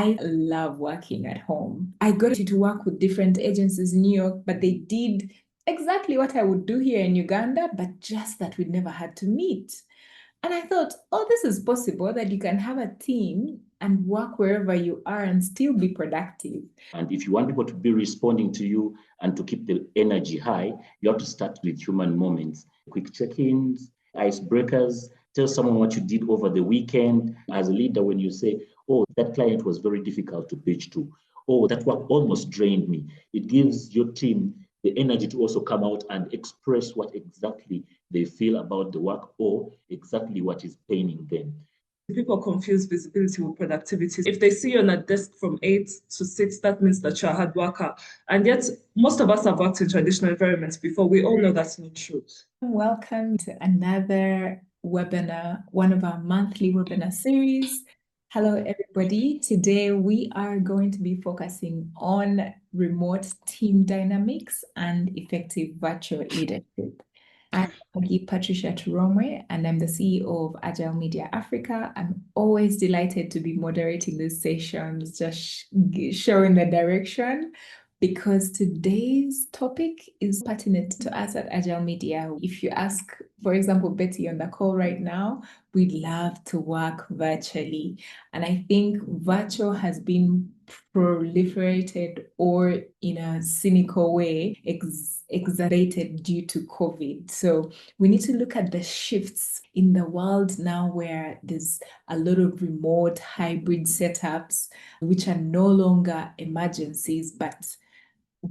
I love working at home. I got to work with different agencies in New York, but they did exactly what I would do here in Uganda, but just that we never had to meet. And I thought, oh, this is possible that you can have a team and work wherever you are and still be productive. And if you want people to be responding to you and to keep the energy high, you have to start with human moments, quick check-ins, icebreakers, tell someone what you did over the weekend. As a leader, when you say, oh, that client was very difficult to pitch to, oh, that work almost drained me, it gives your team the energy to also come out and express what exactly they feel about the work or exactly what is paining them. People confuse visibility with productivity. If they see you on a desk from 8 to 6, that means that you're a hard worker. And yet, most of us have worked in traditional environments before. We all know that's not true. Welcome to another webinar, one of our monthly webinar series. Hello, everybody. Today, we are going to be focusing on remote team dynamics and effective virtual leadership. I'm Patricia Turomwe, and I'm the CEO of Agile Media Africa. I'm always delighted to be moderating these sessions, just showing the direction, because today's topic is pertinent to us at Agile Media. If you ask, for example, Betty on the call right now, we'd love to work virtually. And I think virtual has been proliferated, or in a cynical way, exacerbated due to COVID. So we need to look at the shifts in the world now, where there's a lot of remote hybrid setups, which are no longer emergencies, but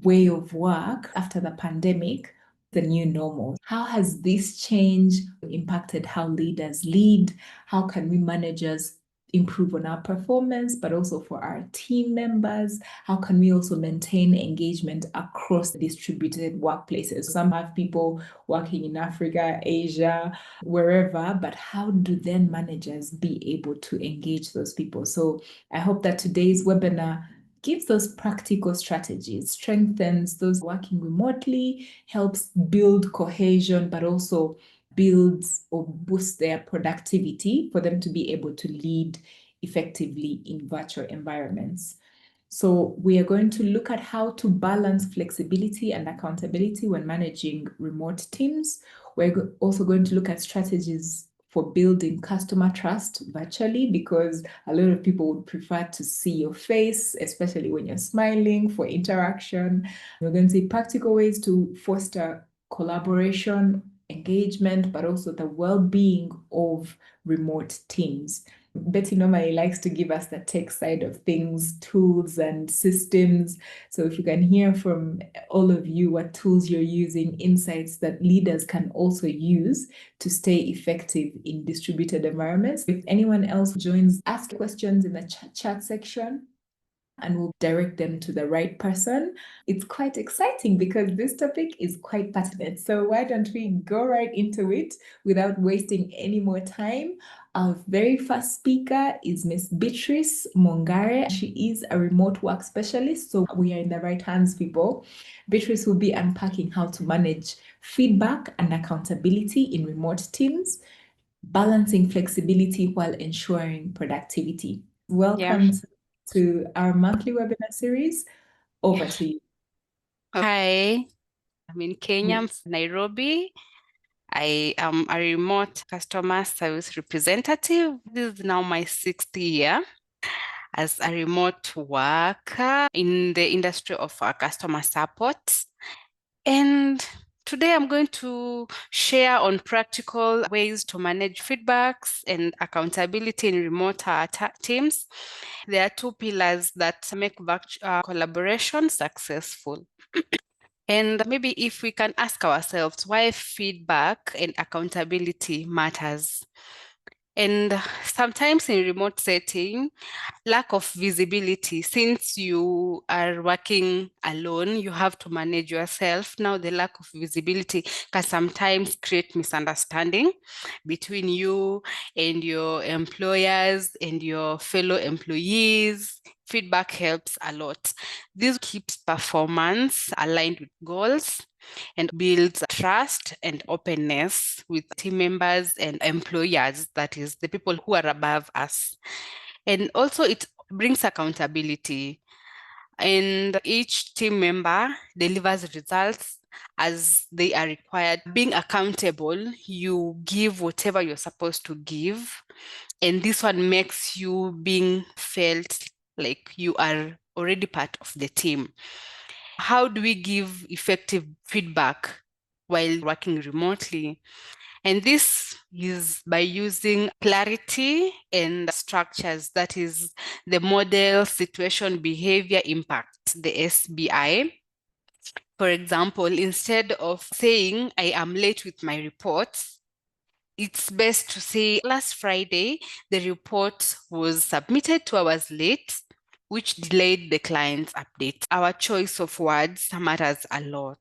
way of work after the pandemic, the new normal. How has this change impacted how leaders lead? How can we managers improve on our performance, but also for our team members? How can we also maintain engagement across distributed workplaces? Some have people working in Africa, Asia, wherever, but how do then managers be able to engage those people? So I hope that today's webinar gives those practical strategies, strengthens those working remotely, helps build cohesion, but also builds or boosts their productivity for them to be able to lead effectively in virtual environments. So we are going to look at how to balance flexibility and accountability when managing remote teams. We're also going to look at strategies for building customer trust virtually, because a lot of people would prefer to see your face, especially when you're smiling, for interaction. We're going to see practical ways to foster collaboration, engagement, but also the well-being of remote teams. Betty normally likes to give us the tech side of things, tools and systems. So if you can hear from all of you what tools you're using, insights that leaders can also use to stay effective in distributed environments. If anyone else joins, ask questions in the chat section, and we'll direct them to the right person. It's quite exciting because this topic is quite pertinent. So why don't we go right into it without wasting any more time? Our very first speaker is Miss Beatrice Mongare. She is a remote work specialist, so we are in the right hands, people. Beatrice will be unpacking how to manage feedback and accountability in remote teams, balancing flexibility while ensuring productivity. Welcome to our monthly webinar series. Over to you. Hi, I'm in Kenya, Nairobi. I am a remote customer service representative. This is now my 6th year as a remote worker in the industry of customer support. And today I'm going to share on practical ways to manage feedbacks and accountability in remote teams. There are 2 pillars that make collaboration successful. And maybe if we can ask ourselves why feedback and accountability matters. And sometimes in remote setting, lack of visibility, since you are working alone, you have to manage yourself. Now, the lack of visibility can sometimes create misunderstanding between you and your employers and your fellow employees. Feedback helps a lot. This keeps performance aligned with goals and builds trust and openness with team members and employers, that is, the people who are above us. And also it brings accountability, and each team member delivers results as they are required. Being accountable, you give whatever you're supposed to give, and this one makes you being felt like you are already part of the team. How do we give effective feedback while working remotely? And this is by using clarity and structures, that is the model, situation, behavior, impact, the SBI. For example, instead of saying I am late with my reports, it's best to say last Friday, the report was submitted 2 hours late, which delayed the client's update. Our choice of words matters a lot.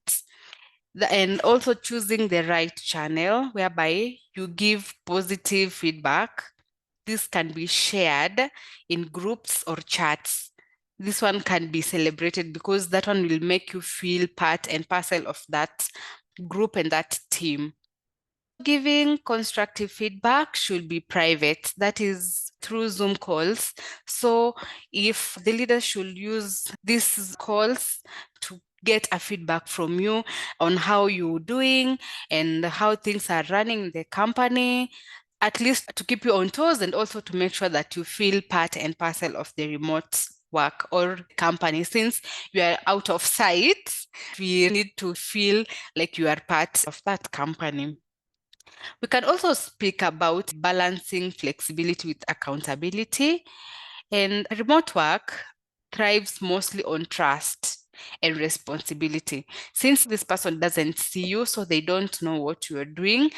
And also choosing the right channel whereby you give positive feedback. This can be shared in groups or chats. This one can be celebrated because that one will make you feel part and parcel of that group and that team. Giving constructive feedback should be private, that is through Zoom calls. So if the leader should use these calls to get a feedback from you on how you're doing and how things are running in the company, at least to keep you on toes and also to make sure that you feel part and parcel of the remote work or company. Since you are out of sight, we need to feel like you are part of that company. We can also speak about balancing flexibility with accountability. And remote work thrives mostly on trust and responsibility. Since this person doesn't see you, so they don't know what you are doing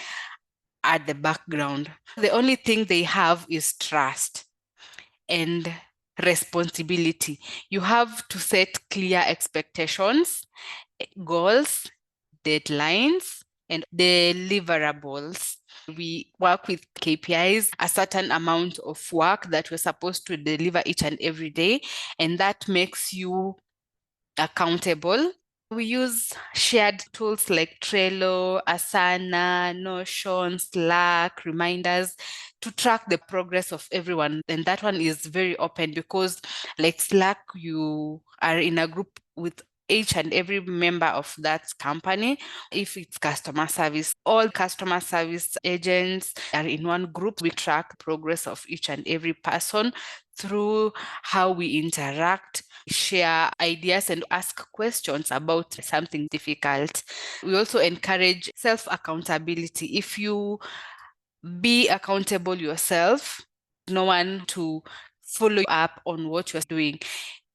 at the background. The only thing they have is trust and responsibility. You have to set clear expectations, goals, deadlines, and deliverables. We work with KPIs, a certain amount of work that we're supposed to deliver each and every day, and that makes you accountable. We use shared tools like Trello, Asana, Notion, Slack, reminders to track the progress of everyone. And that one is very open because, like Slack, you are in a group with each and every member of that company. If it's customer service, all customer service agents are in one group. We track progress of each and every person through how we interact, share ideas, and ask questions about something difficult. We also encourage self-accountability. If you be accountable yourself, no one to follow up on what you're doing.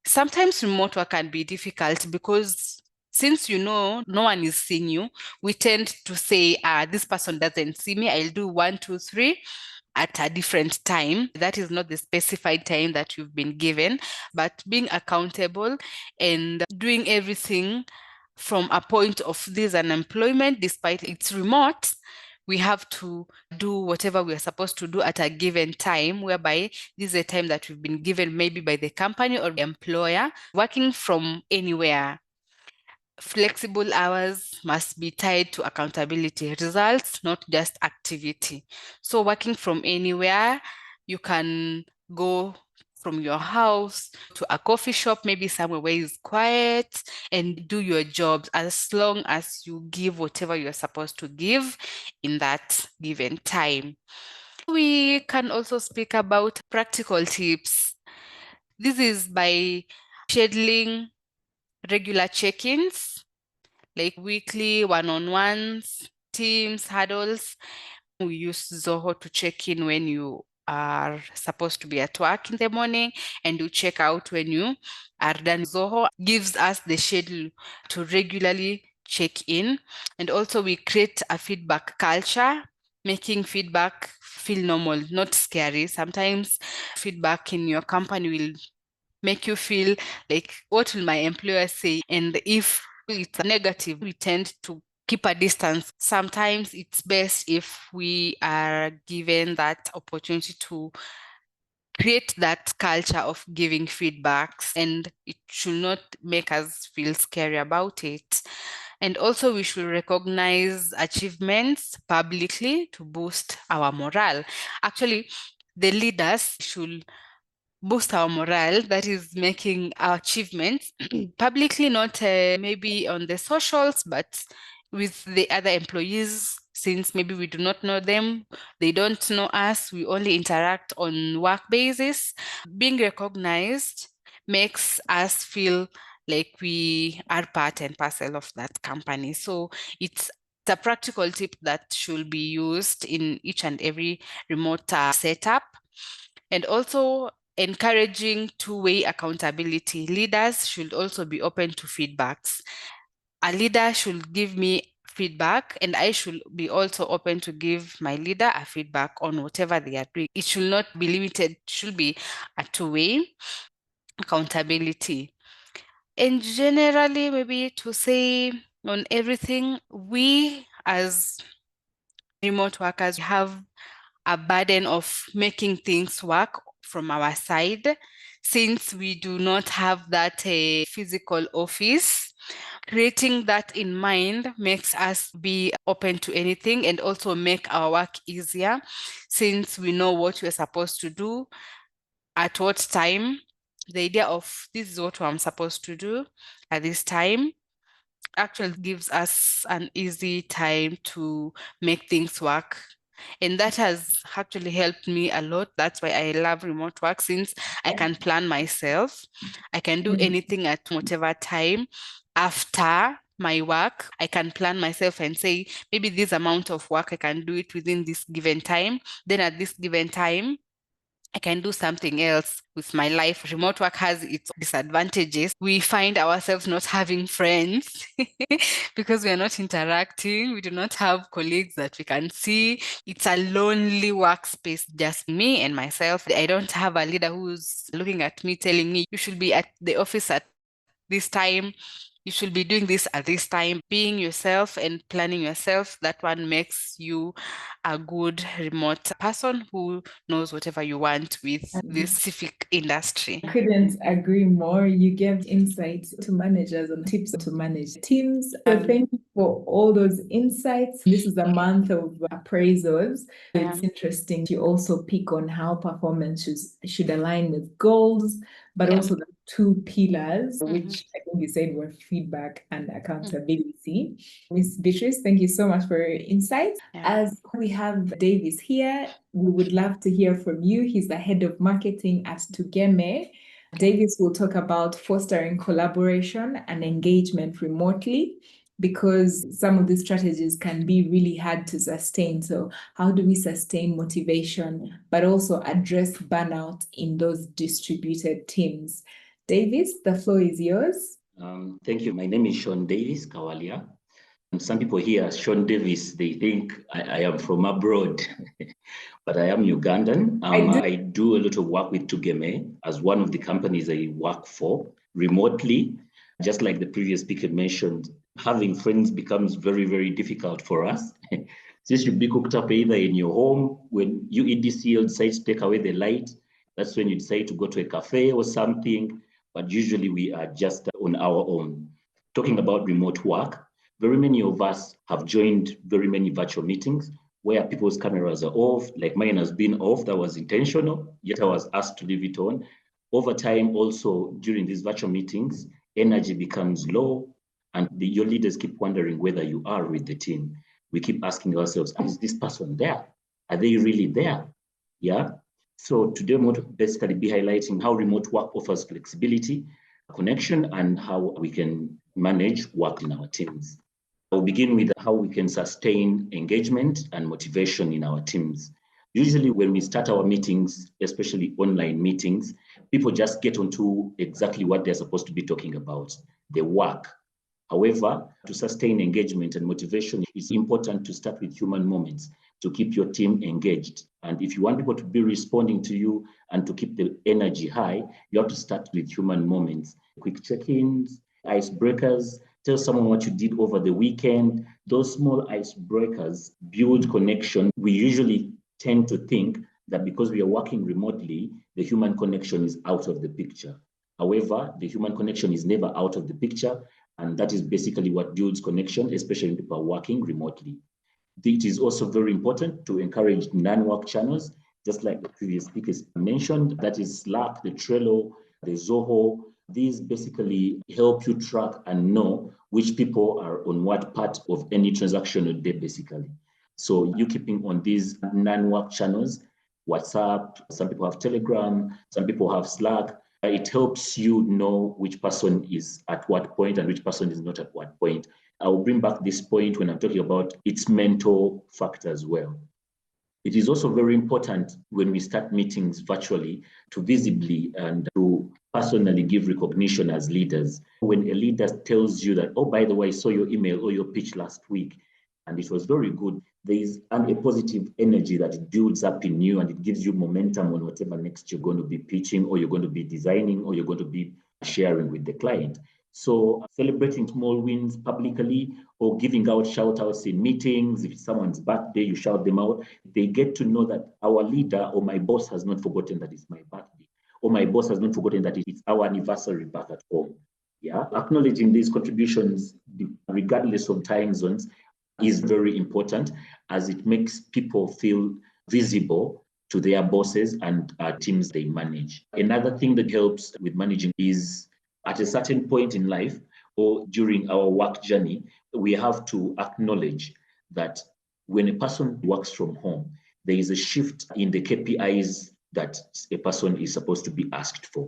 Sometimes remote work can be difficult because since you know no one is seeing you, we tend to say, this person doesn't see me, I'll do 1, 2, 3 at a different time. That is not the specified time that you've been given, but being accountable and doing everything from a point of this unemployment, despite it's remote, we have to do whatever we are supposed to do at a given time, whereby this is a time that we've been given maybe by the company or the employer, working from anywhere. Flexible hours must be tied to accountability results, not just activity. So working from anywhere, you can go from your house to a coffee shop, maybe somewhere where it's quiet, and do your jobs as long as you give whatever you're supposed to give in that given time. We can also speak about practical tips. This is by scheduling regular check-ins, like weekly one-on-ones, teams, huddles. We use Zoho to check in when you are supposed to be at work in the morning, and you check out when you are done. Zoho gives us the schedule to regularly check in. And also we create a feedback culture, making feedback feel normal, not scary. Sometimes feedback in your company will make you feel like, what will my employer say? And if it's negative, we tend to keep a distance. Sometimes it's best if we are given that opportunity to create that culture of giving feedbacks, and it should not make us feel scary about it. And also we should recognize achievements publicly to boost our morale. Actually, the leaders should boost our morale, that is making our achievements publicly, not maybe on the socials, but with the other employees, since maybe we do not know them, they don't know us, we only interact on work basis. Being recognized makes us feel like we are part and parcel of that company. So it's a practical tip that should be used in each and every remote setup. And also encouraging two-way accountability. Leaders should also be open to feedbacks. A leader should give me feedback, and I should be also open to give my leader a feedback on whatever they are doing. It should not be limited, it should be a two-way accountability. And generally, maybe to say on everything, we as remote workers have a burden of making things work from our side, since we do not have that physical office. Creating that in mind makes us be open to anything and also make our work easier, since we know what we're supposed to do at what time. The idea of this is what I'm supposed to do at this time actually gives us an easy time to make things work. And that has actually helped me a lot. That's why I love remote work, since I can plan myself. I can do anything at whatever time. After my work, I can plan myself and say, maybe this amount of work, I can do it within this given time. Then at this given time, I can do something else with my life. Remote work has its disadvantages. We find ourselves not having friends because we are not interacting. We do not have colleagues that we can see. It's a lonely workspace, just me and myself. I don't have a leader who's looking at me telling me, you should be at the office at this time. You should be doing this at this time. Being yourself and planning yourself, that one makes you a good remote person who knows whatever you want with this specific industry. I couldn't agree more. You gave insights to managers and tips to manage teams. So thank you for all those insights. This is a month of appraisals. It's interesting to also pick on how performance should align with goals, but also the two pillars, which I think you said were feedback and accountability. Ms. Beatrice, thank you so much for your insights. As we have Davis here, we would love to hear from you. He's the head of marketing at Tugeme. Davis will talk about fostering collaboration and engagement remotely, because some of these strategies can be really hard to sustain. So how do we sustain motivation, but also address burnout in those distributed teams? Davis, the floor is yours. Thank you. My name is Sean Davis Kawalia. And some people hear Sean Davis, they think I am from abroad, but I am Ugandan. I do a lot of work with Tugeme as one of the companies I work for remotely. Just like the previous speaker mentioned, having friends becomes very, very difficult for us. This should be cooked up either in your home. When you EDCL decides to take away the light, that's when you decide to go to a cafe or something, but usually we are just on our own. Talking about remote work, very many of us have joined very many virtual meetings where people's cameras are off, like mine has been off. That was intentional, yet I was asked to leave it on. Over time, also during these virtual meetings, energy becomes low, and your leaders keep wondering whether you are with the team. We keep asking ourselves, is this person there? Are they really there? Yeah. So today, I'm going to basically be highlighting how remote work offers flexibility, connection, and how we can manage work in our teams. I'll begin with how we can sustain engagement and motivation in our teams. Usually when we start our meetings, especially online meetings, people just get onto exactly what they're supposed to be talking about, the work. However, to sustain engagement and motivation, it's important to start with human moments to keep your team engaged. And if you want people to be responding to you and to keep the energy high, you have to start with human moments, quick check-ins, icebreakers. Tell someone what you did over the weekend. Those small icebreakers build connection. We usually tend to think that because we are working remotely, the human connection is out of the picture. However, the human connection is never out of the picture, and that is basically what builds connection, especially when people are working remotely. It is also very important to encourage non-work channels. just like the previous speakers mentioned, that is Slack, the Trello, the Zoho. These basically help you track and know which people are on what part of any transaction a day, basically. So you keeping on these non-work channels, WhatsApp, some people have Telegram, some people have Slack. It helps you know which person is at what point and which person is not at what point. I will bring back this point when I'm talking about its mental factor as well. It is also very important when we start meetings virtually to visibly and to personally give recognition as leaders. When a leader tells you that, oh, by the way, I saw your email or your pitch last week, and it was very good, there is a positive energy that it builds up in you and it gives you momentum on whatever next you're going to be pitching or you're going to be designing or you're going to be sharing with the client. So celebrating small wins publicly or giving out shout outs in meetings. If it's someone's birthday, you shout them out. They get to know that our leader or my boss has not forgotten that it's my birthday, or my boss has not forgotten that it's our anniversary back at home. Yeah, acknowledging these contributions, regardless of time zones, is very important as it makes people feel visible to their bosses and teams they manage. Another thing that helps with managing is at a certain point in life or during our work journey, we have to acknowledge that when a person works from home, there is a shift in the KPIs that a person is supposed to be asked for.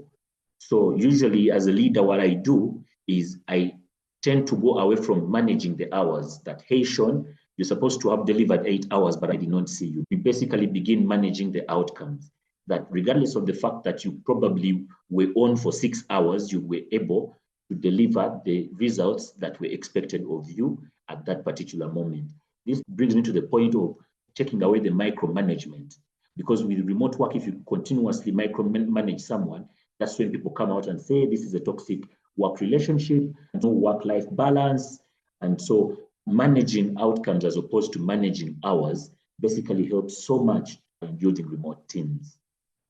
So usually as a leader, what I do is I tend to go away from managing the hours that, hey, Sean, you're supposed to have delivered 8 hours, but I did not see you. We basically begin managing the outcomes that regardless of the fact that you probably were on for 6 hours, you were able to deliver the results that were expected of you at that particular moment. This brings me to the point of taking away the micromanagement. Because with remote work, if you continuously micromanage someone, that's when people come out and say, this is a toxic work relationship, no work-life balance. And so managing outcomes as opposed to managing hours basically helps so much in building remote teams.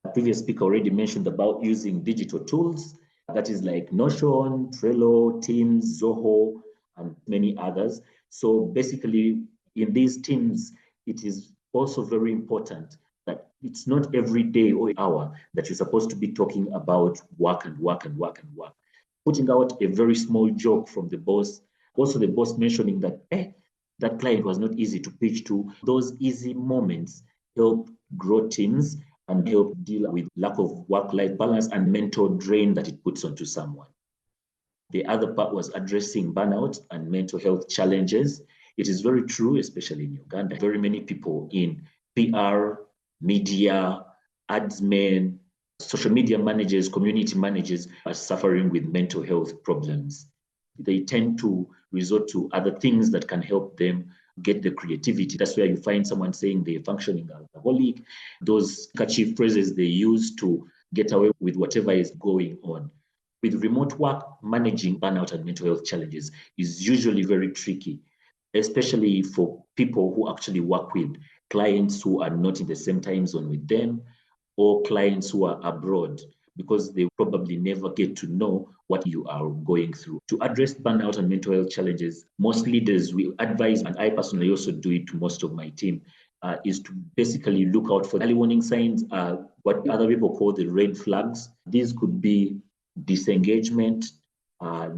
A previous speaker already mentioned about using digital tools. That is like Notion, Trello, Teams, Zoho, and many others. So basically in these teams, it is also very important that it's not every day or hour that you're supposed to be talking about work and work and work and work. Putting out a very small joke from the boss, also the boss mentioning that, that client was not easy to pitch to. Those easy moments help grow teams and help deal with lack of work-life balance and mental drain that it puts onto someone. The other part was addressing burnout and mental health challenges. It is very true, especially in Uganda. Very many people in PR, media, adsmen, social media managers, community managers are suffering with mental health problems. They tend to resort to other things that can help them get the creativity. That's where you find someone saying they're functioning alcoholic, those catchy phrases they use to get away with whatever is going on. With remote work, managing burnout and mental health challenges is usually very tricky, especially for people who actually work with clients who are not in the same time zone with them or clients who are abroad, because they probably never get to know what you are going through. To address burnout and mental health challenges, most leaders we advise, and I personally also do it to most of my team, is to basically look out for early warning signs, what other people call the red flags. These could be disengagement,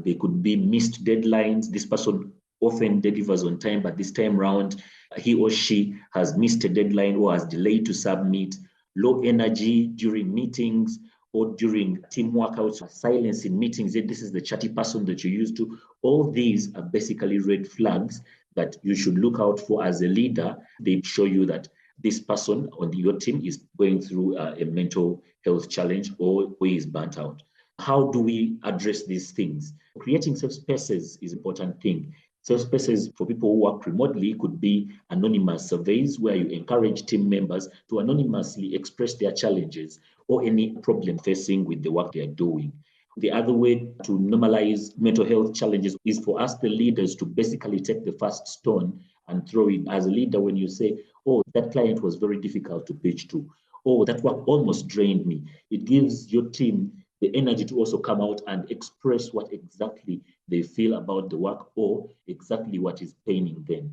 they could be missed deadlines. This person often delivers on time, but this time round, he or she has missed a deadline or has delayed to submit, low energy during meetings, or during team workouts, silence in meetings, this is the chatty person that you're used to. All these are basically red flags that you should look out for as a leader. They show you that this person on your team is going through a mental health challenge or is burnt out. How do we address these things? Creating safe spaces is an important thing. Safe spaces for people who work remotely could be anonymous surveys where you encourage team members to anonymously express their challenges or any problem facing with the work they are doing. The other way to normalize mental health challenges is for us, the leaders, to basically take the first stone and throw it. As a leader, when you say, oh, that client was very difficult to pitch to, oh, that work almost drained me, it gives your team the energy to also come out and express what exactly they feel about the work or exactly what is paining them.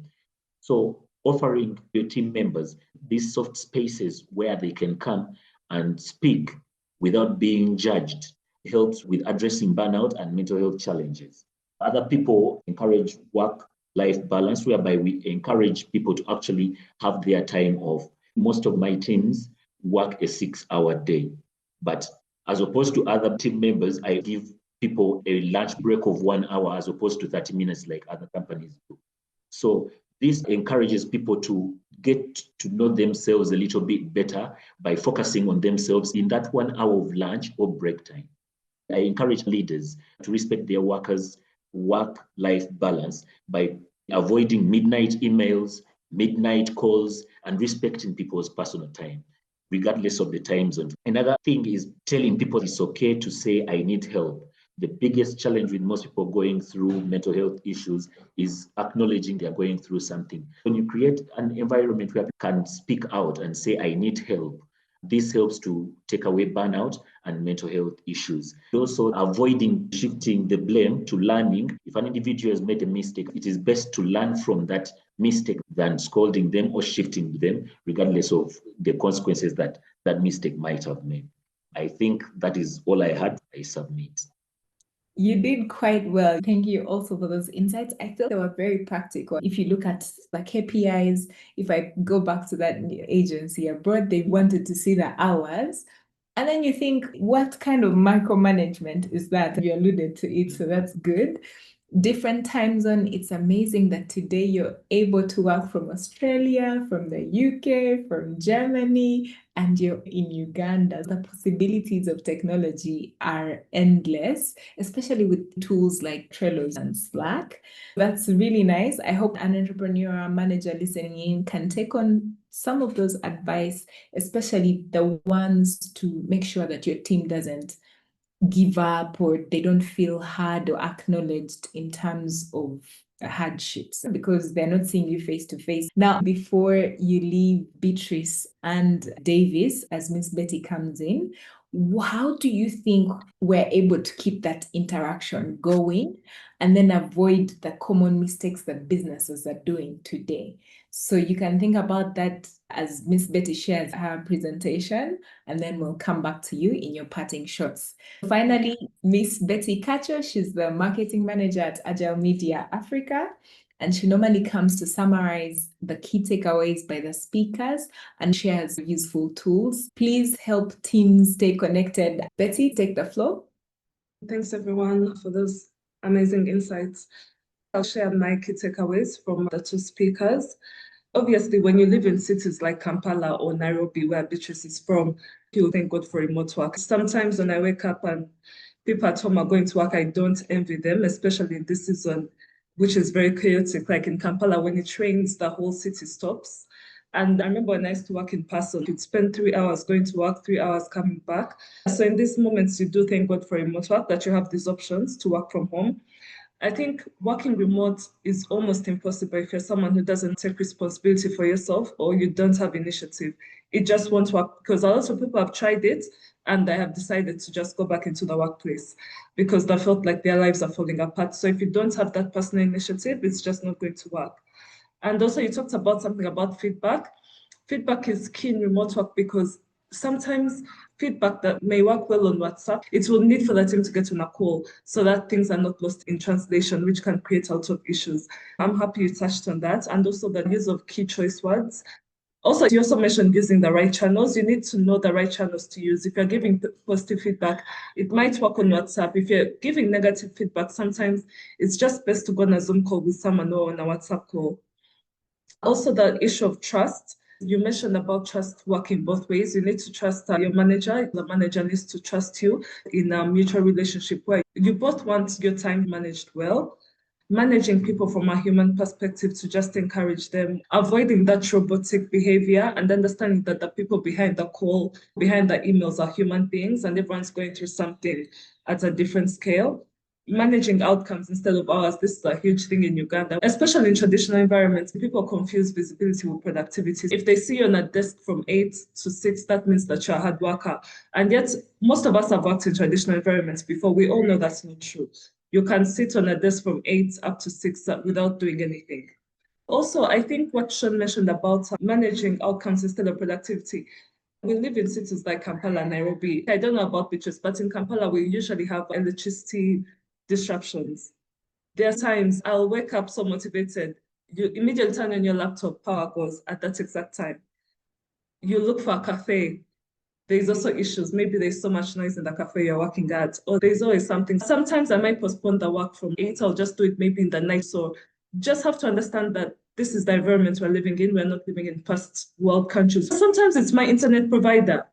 So offering your team members these soft spaces where they can come and speak without being judged helps with addressing burnout and mental health challenges. Other people encourage work-life balance, whereby we encourage people to actually have their time off. Most of my teams work a 6-hour day, but as opposed to other team members, I give people a lunch break of 1 hour as opposed to 30 minutes like other companies do. So this encourages people to get to know themselves a little bit better by focusing on themselves in that 1 hour of lunch or break time. I encourage leaders to respect their workers' work-life balance by avoiding midnight emails, midnight calls, and respecting people's personal time, regardless of the time zone. Another thing is telling people it's okay to say, I need help. The biggest challenge with most people going through mental health issues is acknowledging they're going through something. When you create an environment where people can speak out and say, I need help, this helps to take away burnout and mental health issues. Also, avoiding shifting the blame to learning. If an individual has made a mistake, it is best to learn from that mistake than scolding them or shifting them, regardless of the consequences that that mistake might have made. I think that is all I had. I submit. You did quite well. Thank you also for those insights. I feel they were very practical. If you look at the KPIs, if I go back to that agency abroad, they wanted to see the hours. And then you think, what kind of micromanagement is that? You alluded to it, so that's good. Different time zone. It's amazing that today you're able to work from Australia, from the UK, from Germany, and you're in Uganda. The possibilities of technology are endless, especially with tools like Trello and Slack. That's really nice. I hope an entrepreneur or manager listening in can take on some of those advice, especially the ones to make sure that your team doesn't give up or they don't feel heard or acknowledged in terms of hardships because they're not seeing you face to face. Now, before you leave Beatrice and Davis, as Miss Betty comes in, how do you think we're able to keep that interaction going and then avoid the common mistakes that businesses are doing today? So you can think about that as Miss Betty shares her presentation, and then we'll come back to you in your parting shots. Finally, Miss Betty Cacho, she's the marketing manager at Agile Media Africa, and she normally comes to summarize the key takeaways by the speakers and shares useful tools. Please help teams stay connected. Betty, take the floor. Thanks everyone for those amazing insights. I'll share my key takeaways from the two speakers. Obviously, when you live in cities like Kampala or Nairobi, where Beatrice is from, you thank God for remote work. Sometimes when I wake up and people at home are going to work, I don't envy them, especially in this season, which is very chaotic. Like in Kampala, when it rains, the whole city stops. And I remember when I used to work in person, you'd spend 3 hours going to work, 3 hours coming back. So in these moments, you do thank God for remote work, that you have these options to work from home. I think working remote is almost impossible if you're someone who doesn't take responsibility for yourself or you don't have initiative. It just won't work because a lot of people have tried it and they have decided to just go back into the workplace because they felt like their lives are falling apart. So if you don't have that personal initiative, it's just not going to work. And also you talked about something about feedback. Feedback is key in remote work because sometimes feedback that may work well on WhatsApp, it will need for the team to get on a call so that things are not lost in translation, which can create a lot of issues. I'm happy you touched on that. And also the use of key choice words. Also, you also mentioned using the right channels. You need to know the right channels to use. If you're giving positive feedback, it might work on WhatsApp. If you're giving negative feedback, sometimes it's just best to go on a Zoom call with someone or on a WhatsApp call. Also, the issue of trust. You mentioned about trust working both ways. You need to trust your manager. The manager needs to trust you in a mutual relationship where you both want your time managed well. Managing people from a human perspective to just encourage them, avoiding that robotic behavior and understanding that the people behind the call, behind the emails are human beings and everyone's going through something at a different scale. Managing outcomes instead of hours. This is a huge thing in Uganda, especially in traditional environments. People confuse visibility with productivity. If they see you on a desk from 8 to 6, that means that you're a hard worker. And yet, most of us have worked in traditional environments before. We all know that's not true. You can sit on a desk from 8 up to 6 without doing anything. Also, I think what Sean mentioned about managing outcomes instead of productivity. We live in cities like Kampala, Nairobi. I don't know about Beatrice, but in Kampala, we usually have electricity disruptions. There are times I'll wake up so motivated. You immediately turn on your laptop, power goes at that exact time. You look for a cafe. There's also issues. Maybe there's so much noise in the cafe you're working at, or there's always something. Sometimes I might postpone the work from 8, I'll just do it maybe in the night. So just have to understand that this is the environment we're living in. We're not living in first world countries. Sometimes it's my internet provider.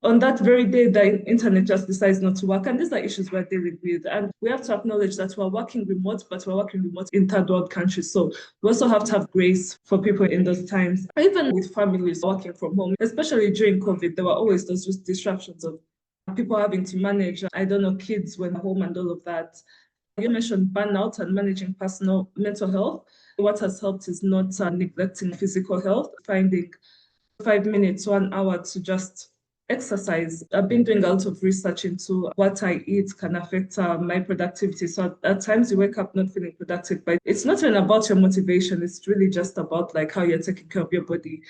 On that very day, the internet just decides not to work. And these are issues we're dealing with. And we have to acknowledge that we're working remote, but we're working remote in third world countries. So we also have to have grace for people in those times. Even with families working from home, especially during COVID, there were always those disruptions of people having to manage, I don't know, kids when home and all of that. You mentioned burnout and managing personal mental health. What has helped is not neglecting physical health, finding 5 minutes, 1 hour to just exercise. I've been doing a lot of research into what I eat can affect my productivity. So at times you wake up not feeling productive, but it's not even about your motivation. It's really just about like how you're taking care of your body,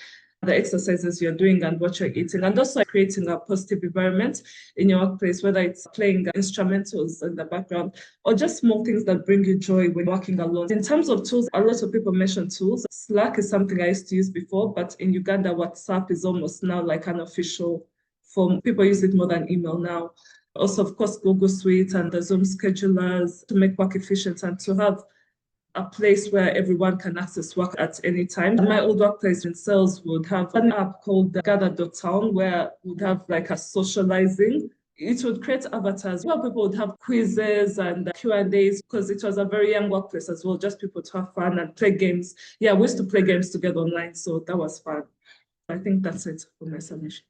the exercises you're doing and what you're eating, and also creating a positive environment in your workplace, whether it's playing instrumentals in the background or just small things that bring you joy when working alone. In terms of tools, a lot of people mention tools. Slack is something I used to use before, but in Uganda, WhatsApp is almost now like an official form. People use it more than email now. Also, of course, Google Suite and the Zoom schedulers to make work efficient and to have a place where everyone can access work at any time. My old workplace in sales would have an app called Gather.town where would have like a socializing. It would create avatars where people would have quizzes and Q&As because it was a very young workplace as well, just people to have fun and play games. Yeah, we used to play games together online, so that was fun. I think that's it for my submission.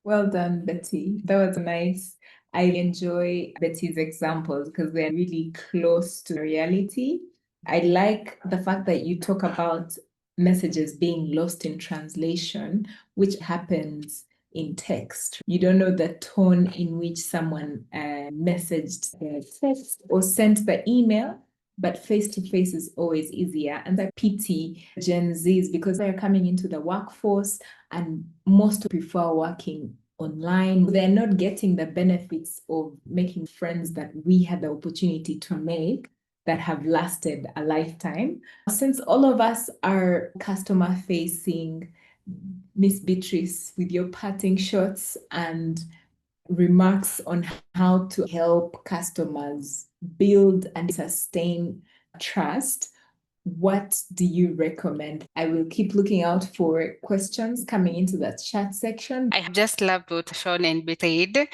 Well done, Betty. That was nice. I enjoy Betty's examples because they're really close to reality. I like the fact that you talk about messages being lost in translation, which happens in text. You don't know the tone in which someone messaged the text or sent the email, but face-to-face is always easier. And I pity Gen Zs because they're coming into the workforce and most prefer working online. They're not getting the benefits of making friends that we had the opportunity to make that have lasted a lifetime. Since all of us are customer facing, Miss Beatrice, with your parting shots and remarks on how to help customers build and sustain trust, what do you recommend? I will keep looking out for questions coming into the chat section. I just loved what Sean and Betty said.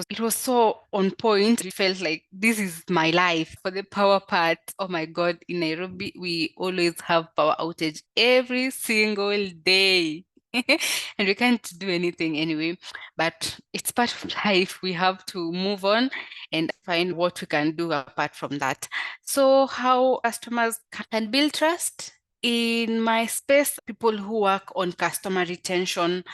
It was so on point. It felt like this is my life. For the power part, oh my God, in Nairobi, we always have power outage every single day. And we can't do anything anyway, but it's part of life. We have to move on and find what we can do apart from that. So how customers can build trust? In my space, people who work on customer retention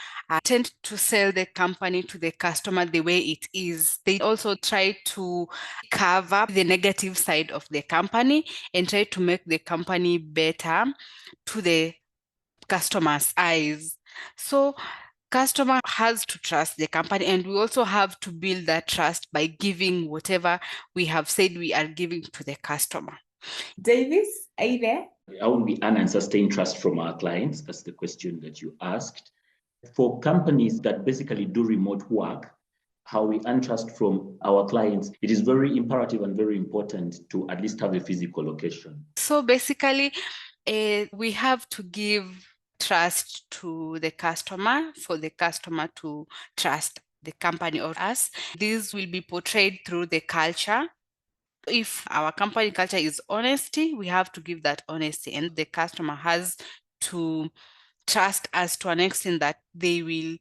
tend to sell the company to the customer the way it is. They also try to cover the negative side of the company and try to make the company better to the customer's eyes. So customer has to trust the company, and we also have to build that trust by giving whatever we have said we are giving to the customer. Davis, are you there? How will we earn and sustain trust from our clients? That's the question that you asked. For companies that basically do remote work, how we earn trust from our clients, it is very imperative and very important to at least have a physical location. So basically, we have to give trust to the customer for the customer to trust the company or us. This will be portrayed through the culture. If our company culture is honesty, we have to give that honesty, and the customer has to trust us to an extent that they will,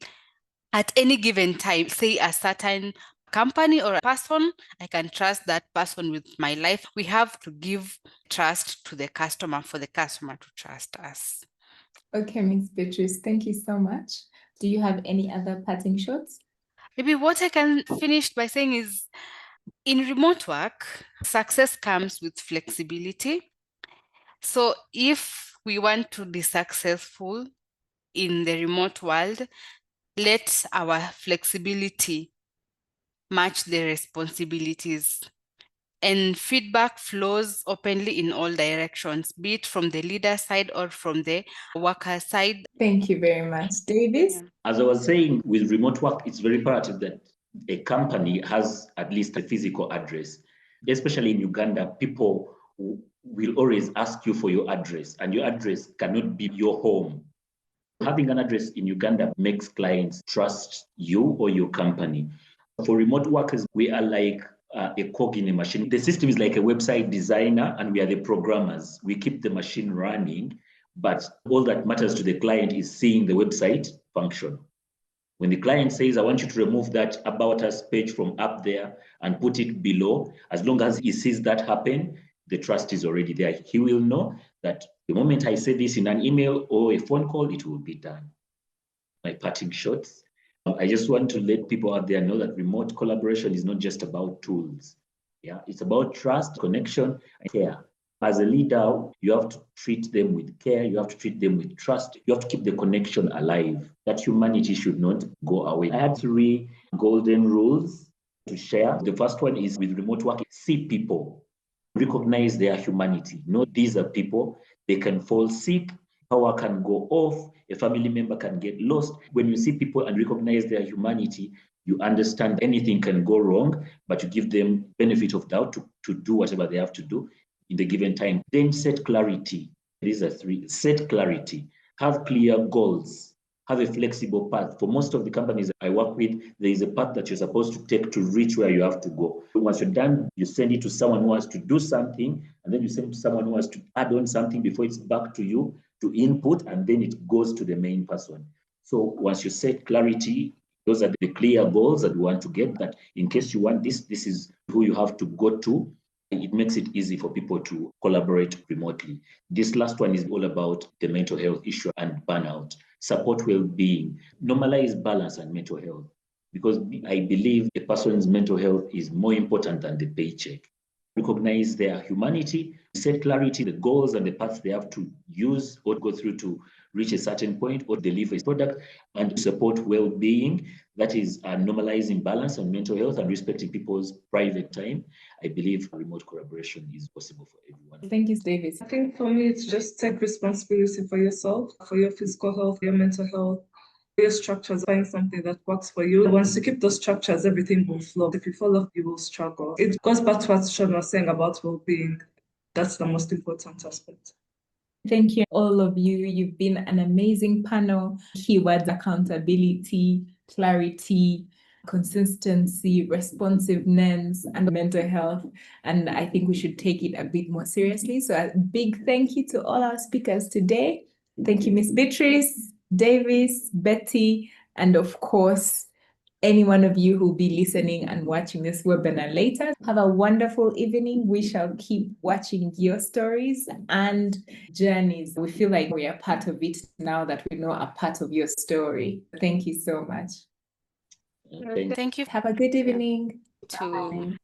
at any given time, say a certain company or a person, I can trust that person with my life. We have to give trust to the customer for the customer to trust us. Okay, Ms. Beatrice, thank you so much. Do you have any other parting shots? Maybe what I can finish by saying is, in remote work, success comes with flexibility. So if we want to be successful in the remote world, let our flexibility match the responsibilities. And feedback flows openly in all directions, be it from the leader side or from the worker side. Thank you very much, Davis. Yeah. As I was saying, with remote work, it's very imperative that a company has at least a physical address. Especially in Uganda, people will always ask you for your address, and your address cannot be your home. Having an address in Uganda makes clients trust you or your company. For remote workers, we are like a cog in a machine. The system is like a website designer, and we are the programmers. We keep the machine running, but all that matters to the client is seeing the website function. When the client says, I want you to remove that About Us page from up there and put it below, as long as he sees that happen, the trust is already there. He will know that the moment I say this in an email or a phone call, it will be done. My parting shots. I just want to let people out there know that remote collaboration is not just about tools. Yeah, it's about trust, connection, and care. As a leader, you have to treat them with care, you have to treat them with trust, you have to keep the connection alive. That humanity should not go away. I had 3 golden rules to share. The first one is with remote work, see people, recognize their humanity. Know these are people, they can fall sick, power can go off, a family member can get lost. When you see people and recognize their humanity, you understand anything can go wrong, but you give them benefit of doubt to do whatever they have to do in the given time. Then set clarity. These are 3. Set clarity. Have clear goals. Have a flexible path. For most of the companies I work with, there is a path that you're supposed to take to reach where you have to go. Once you're done, you send it to someone who has to do something, and then you send it to someone who has to add on something before it's back to you to input, and then it goes to the main person. So once you set clarity, those are the clear goals that we want to get, that in case you want this is who you have to go to. It makes it easy for people to collaborate remotely. This last one is all about the mental health issue and burnout. Support well-being, normalize balance and mental health, because I believe a person's mental health is more important than the paycheck. Recognize their humanity, set clarity, the goals and the paths they have to use or go through to reach a certain point or deliver a product, and support well-being. That is normalizing balance and mental health and respecting people's private time. I believe remote collaboration is possible for everyone. Thank you, Davis. I think for me, it's just take responsibility for yourself, for your physical health, your mental health, your structures, find something that works for you. Once you keep those structures, everything will flow. If you fall off, you will struggle. It goes back to what Sean was saying about well-being. That's the most important aspect. Thank you, all of you. You've been an amazing panel. Keywords: accountability, clarity, consistency, responsiveness, and mental health. And I think we should take it a bit more seriously. So a big thank you to all our speakers today. Thank you, Miss Beatrice, Davis, Betty, and of course, any one of you who will be listening and watching this webinar later. Have a wonderful evening. We shall keep watching your stories and journeys. We feel like we are part of it now that we know a part of your story. Thank you so much. Thank you. Have a good evening. To